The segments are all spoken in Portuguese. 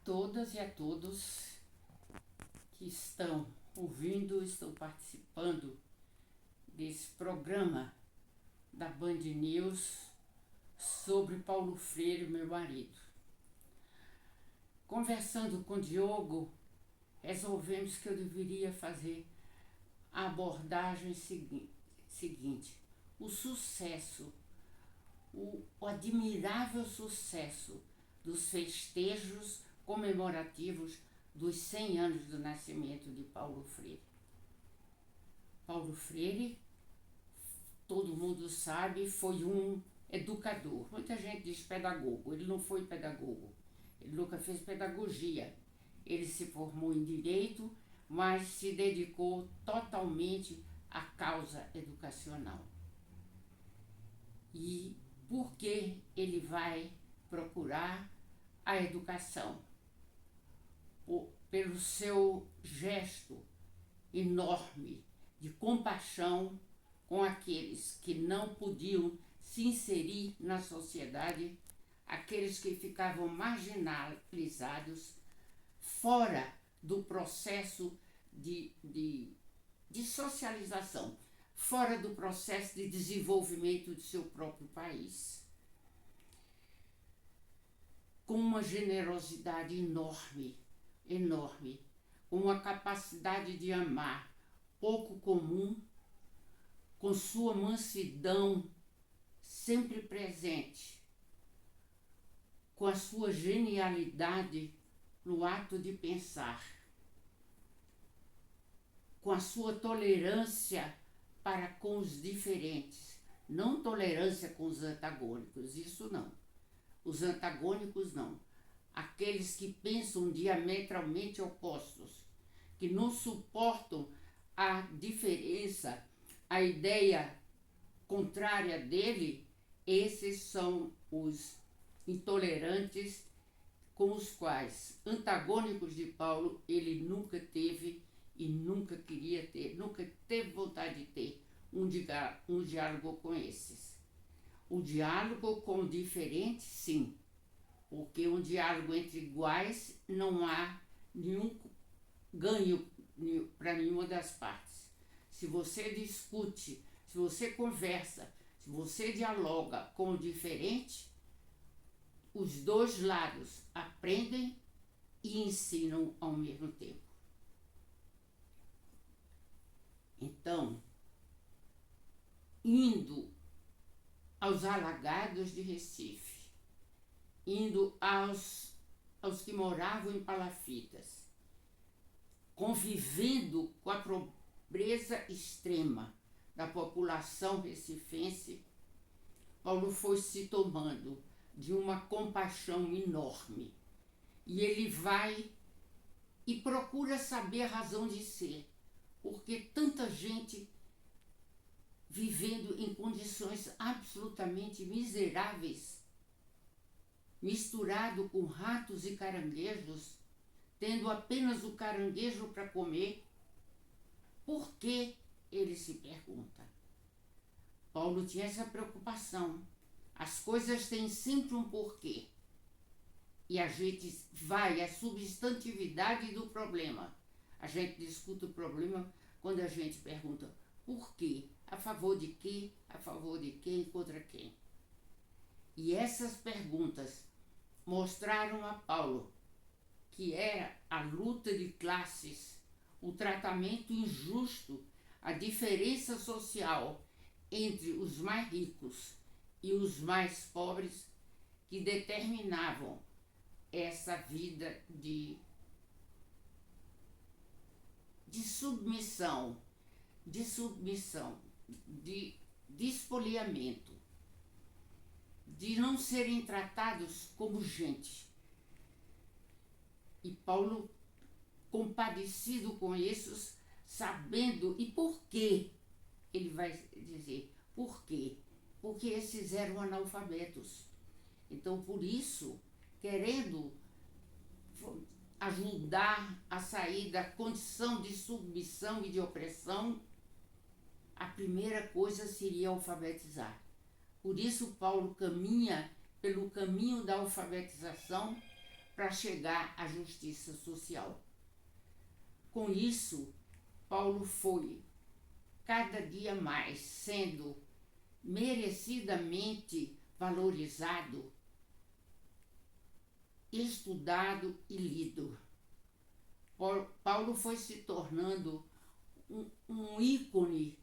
todas e a todos que estão ouvindo, estão participando desse programa da Band News sobre Paulo Freire, meu marido. Conversando com o Diogo, resolvemos que eu deveria fazer a abordagem seguinte: o sucesso, o admirável sucesso dos festejos comemorativos dos 100 anos do nascimento de Paulo Freire. Paulo Freire, todo mundo sabe, foi um educador. Muita gente diz pedagogo, ele não foi pedagogo, ele nunca fez pedagogia. Ele se formou em Direito, mas se dedicou totalmente à causa educacional. E por que ele vai procurar a educação? Pelo seu gesto enorme de compaixão com aqueles que não podiam se inserir na sociedade, aqueles que ficavam marginalizados, fora do processo de socialização, fora do processo de desenvolvimento de seu próprio país. Com uma generosidade enorme, com uma capacidade de amar pouco comum, com sua mansidão sempre presente, com a sua genialidade no ato de pensar, com a sua tolerância para com os diferentes, não tolerância com os antagônicos, isso não. Os antagônicos não. Aqueles que pensam diametralmente opostos, que não suportam a diferença, a ideia contrária dele, esses são os intolerantes, com os quais, antagônicos de Paulo, ele nunca teve e nunca queria ter, nunca teve vontade de ter um diálogo com esses. O diálogo com o diferente, sim, porque um diálogo entre iguais não há nenhum ganho para nenhuma das partes. Se você discute, se você conversa, se você dialoga com o diferente, os dois lados aprendem e ensinam ao mesmo tempo. Então, indo aos alagados de Recife, indo aos que moravam em palafitas, convivendo com a pobreza extrema da população recifense, Paulo foi se tomando de uma compaixão enorme. E ele vai e procura saber a razão de ser, porque tanta gente vivendo em condições absolutamente miseráveis, misturado com ratos e caranguejos, tendo apenas o caranguejo para comer. Por que? Ele se pergunta. Paulo tinha essa preocupação. As coisas têm sempre um porquê. E a gente vai à substantividade do problema. A gente discute o problema quando a gente pergunta por quê, a favor de quê, a favor de quem, contra quem. E essas perguntas mostraram a Paulo que era a luta de classes, o tratamento injusto, a diferença social entre os mais ricos e os mais pobres que determinavam essa vida de submissão, de espoliamento, de não serem tratados como gente. E Paulo, compadecido com esses, sabendo, e por quê? Ele vai dizer, por quê? Porque esses eram analfabetos. Então, por isso, querendo ajudar a sair da condição de submissão e de opressão, a primeira coisa seria alfabetizar. Por isso, Paulo caminha pelo caminho da alfabetização para chegar à justiça social. Com isso, Paulo foi cada dia mais sendo merecidamente valorizado, estudado e lido. Paulo foi se tornando um ícone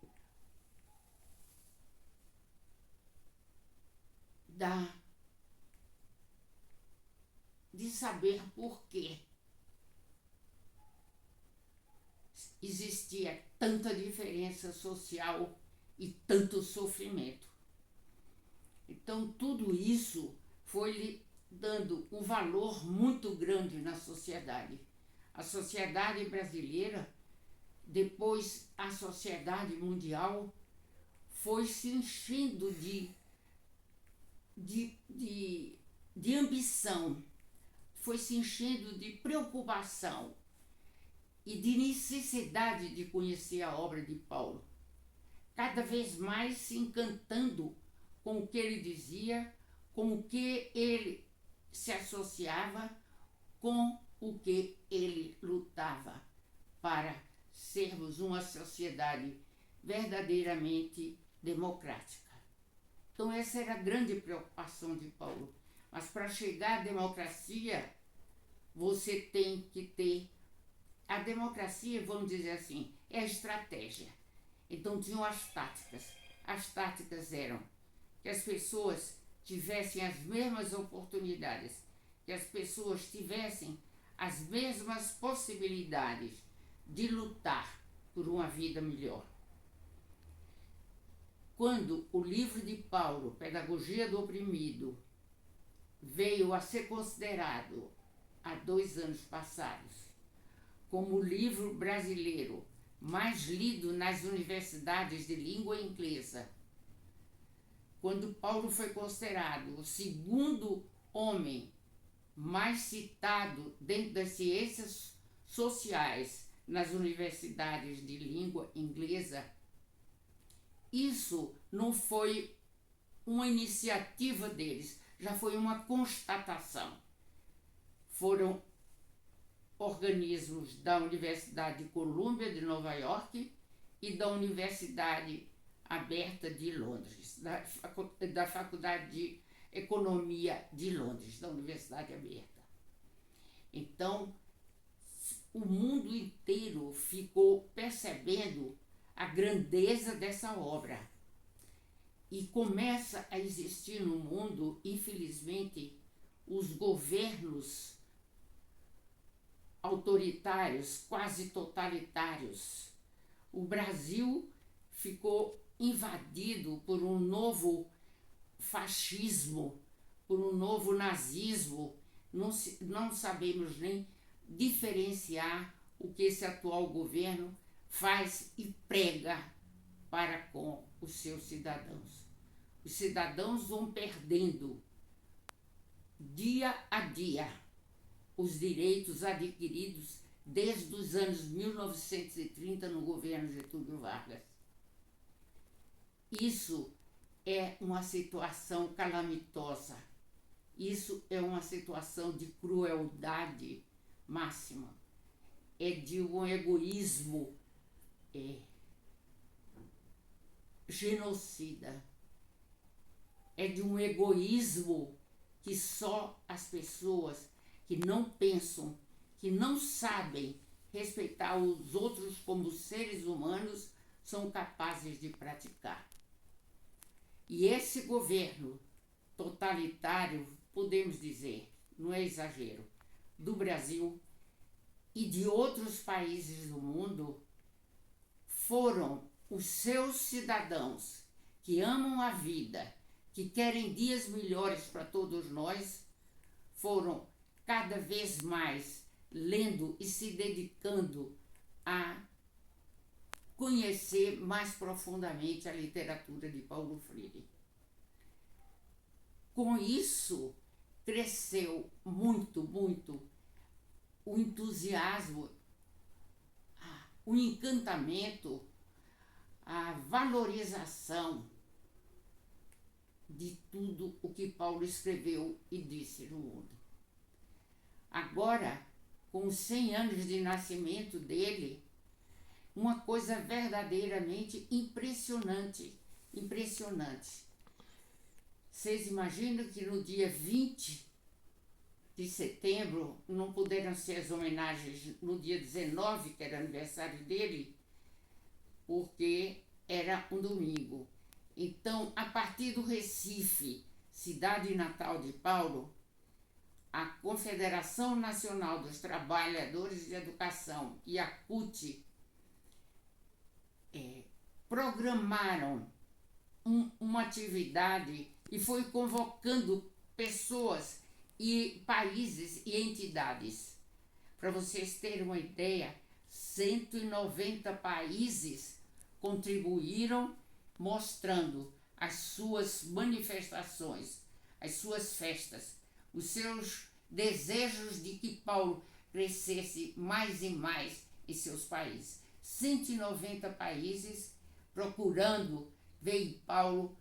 de saber por que existia tanta diferença social e tanto sofrimento. Então, tudo isso foi lhe dando um valor muito grande na sociedade. A sociedade brasileira, depois a sociedade mundial, foi se enchendo de ambição, foi se enchendo de preocupação e de necessidade de conhecer a obra de Paulo, cada vez mais se encantando com o que ele dizia, com o que ele se associava, com o que ele lutava para sermos uma sociedade verdadeiramente democrática. Então essa era a grande preocupação de Paulo. Mas para chegar à democracia, você tem que ter... A democracia, vamos dizer assim, é a estratégia. Então tinham as táticas. As táticas eram que as pessoas tivessem as mesmas oportunidades, que as pessoas tivessem as mesmas possibilidades de lutar por uma vida melhor. Quando o livro de Paulo, Pedagogia do Oprimido, veio a ser considerado, há 2 anos passados, como o livro brasileiro mais lido nas universidades de língua inglesa, quando Paulo foi considerado o segundo homem mais citado dentro das ciências sociais nas universidades de língua inglesa, isso não foi uma iniciativa deles, já foi uma constatação. Foram organismos da Universidade de Colômbia de Nova York e da Universidade Aberta de Londres, da Faculdade de Economia de Londres, da Universidade Aberta. Então, o mundo inteiro ficou percebendo a grandeza dessa obra. E começa a existir no mundo, infelizmente, os governos autoritários, quase totalitários. O Brasil ficou invadido por um novo fascismo, por um novo nazismo. Não sabemos nem diferenciar o que esse atual governo faz e prega para com os seus cidadãos. Os cidadãos vão perdendo dia a dia os direitos adquiridos desde os anos 1930 no governo Getúlio Vargas. Isso é uma situação calamitosa. Isso é uma situação de crueldade máxima. É de um egoísmo genocida. É de um egoísmo que só as pessoas que não pensam, que não sabem respeitar os outros como seres humanos, são capazes de praticar. E esse governo totalitário, podemos dizer, não é exagero, do Brasil e de outros países do mundo, foram os seus cidadãos que amam a vida, que querem dias melhores para todos nós, foram cada vez mais lendo e se dedicando a conhecer mais profundamente a literatura de Paulo Freire. Com isso, cresceu muito, muito o entusiasmo, o encantamento, a valorização de tudo o que Paulo escreveu e disse no mundo. Agora, com os 100 anos de nascimento dele, uma coisa verdadeiramente impressionante, impressionante. Vocês imaginam que no dia 20 de setembro não puderam ser as homenagens no dia 19, que era aniversário dele, porque era um domingo. Então, a partir do Recife, cidade natal de Paulo, a Confederação Nacional dos Trabalhadores de Educação e a CUT programaram uma atividade e foi convocando pessoas e países e entidades. Para vocês terem uma ideia, 190 países contribuíram mostrando as suas manifestações, as suas festas, os seus desejos de que Paulo crescesse mais e mais em seus países. 190 países procurando ver em Paulo,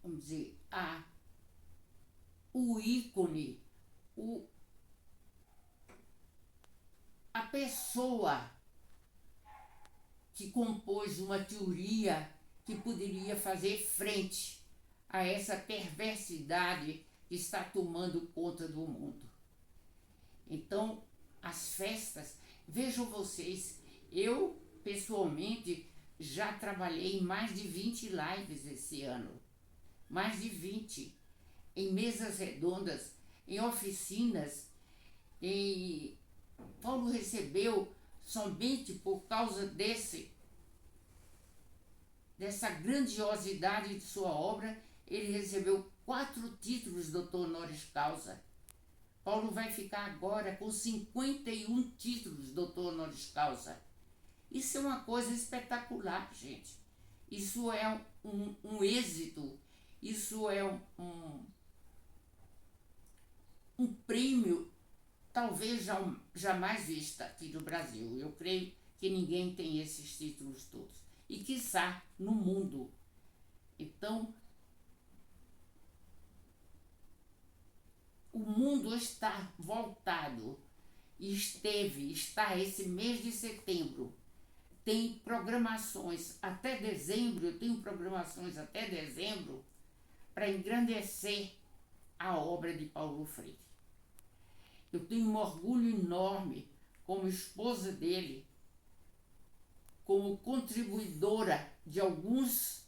vamos dizer, o ícone, a pessoa que compôs uma teoria que poderia fazer frente a essa perversidade que está tomando conta do mundo. Então, as festas, vejam vocês, eu pessoalmente já trabalhei em mais de 20 lives esse ano, mais de 20, em mesas redondas, em oficinas, Paulo recebeu, somente por causa dessa grandiosidade de sua obra, ele recebeu 4 títulos de doutor honoris causa. Paulo vai ficar agora com 51 títulos de doutor honoris causa. Isso é uma coisa espetacular, gente. Isso é um êxito, isso é um prêmio talvez jamais visto aqui no Brasil. Eu creio que ninguém tem esses títulos todos. E quiçá no mundo. Então, o mundo está voltado e está esse mês de setembro. Tem programações até dezembro, eu tenho programações até dezembro para engrandecer a obra de Paulo Freire. Eu tenho um orgulho enorme como esposa dele, como contribuidora de alguns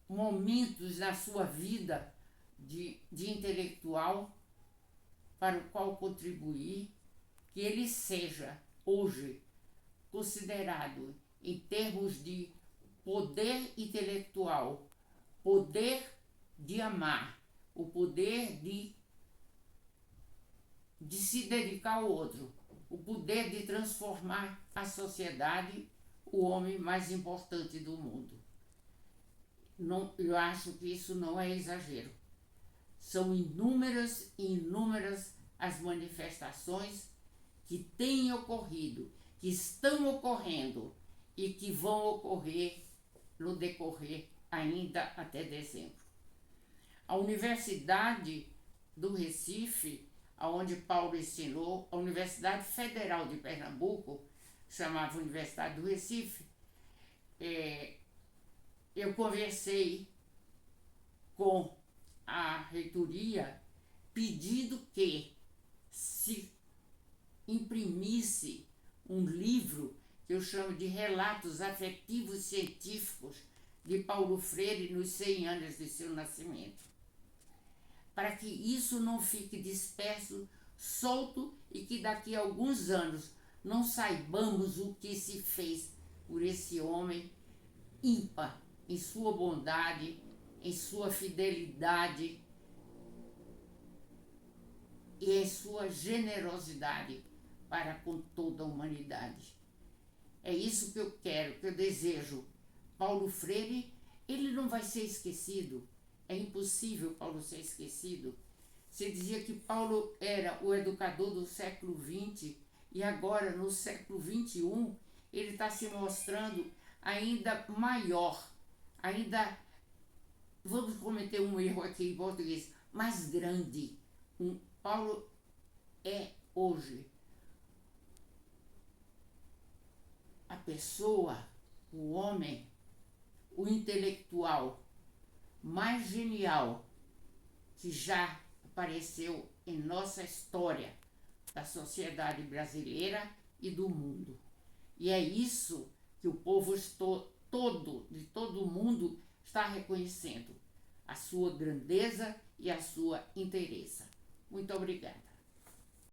momentos na sua vida de intelectual para o qual contribuir, que ele seja hoje considerado em termos de poder intelectual, poder de amar, o poder de se dedicar ao outro, o poder de transformar a sociedade, o homem mais importante do mundo. Não, eu acho que isso não é exagero. São inúmeras e inúmeras as manifestações que têm ocorrido, que estão ocorrendo e que vão ocorrer no decorrer ainda até dezembro. A Universidade do Recife, onde Paulo ensinou, a Universidade Federal de Pernambuco, chamava Universidade do Recife, eu conversei com a reitoria pedindo que se imprimisse um livro que eu chamo de Relatos Afetivos Científicos de Paulo Freire nos 100 anos de seu nascimento, para que isso não fique disperso, solto, e que daqui a alguns anos não saibamos o que se fez por esse homem ímpar em sua bondade, em sua fidelidade e em sua generosidade para com toda a humanidade. É isso que eu quero, que eu desejo. Paulo Freire, ele não vai ser esquecido. É impossível Paulo ser esquecido. Se dizia que Paulo era o educador do século XX e agora, no século XXI, ele está se mostrando ainda maior, ainda, vamos cometer um erro aqui em português, mais grande. Paulo é hoje a pessoa, o homem, o intelectual mais genial que já apareceu em nossa história da sociedade brasileira e do mundo. E é isso que o povo de todo o mundo está reconhecendo, a sua grandeza e a sua inteireza. Muito obrigada.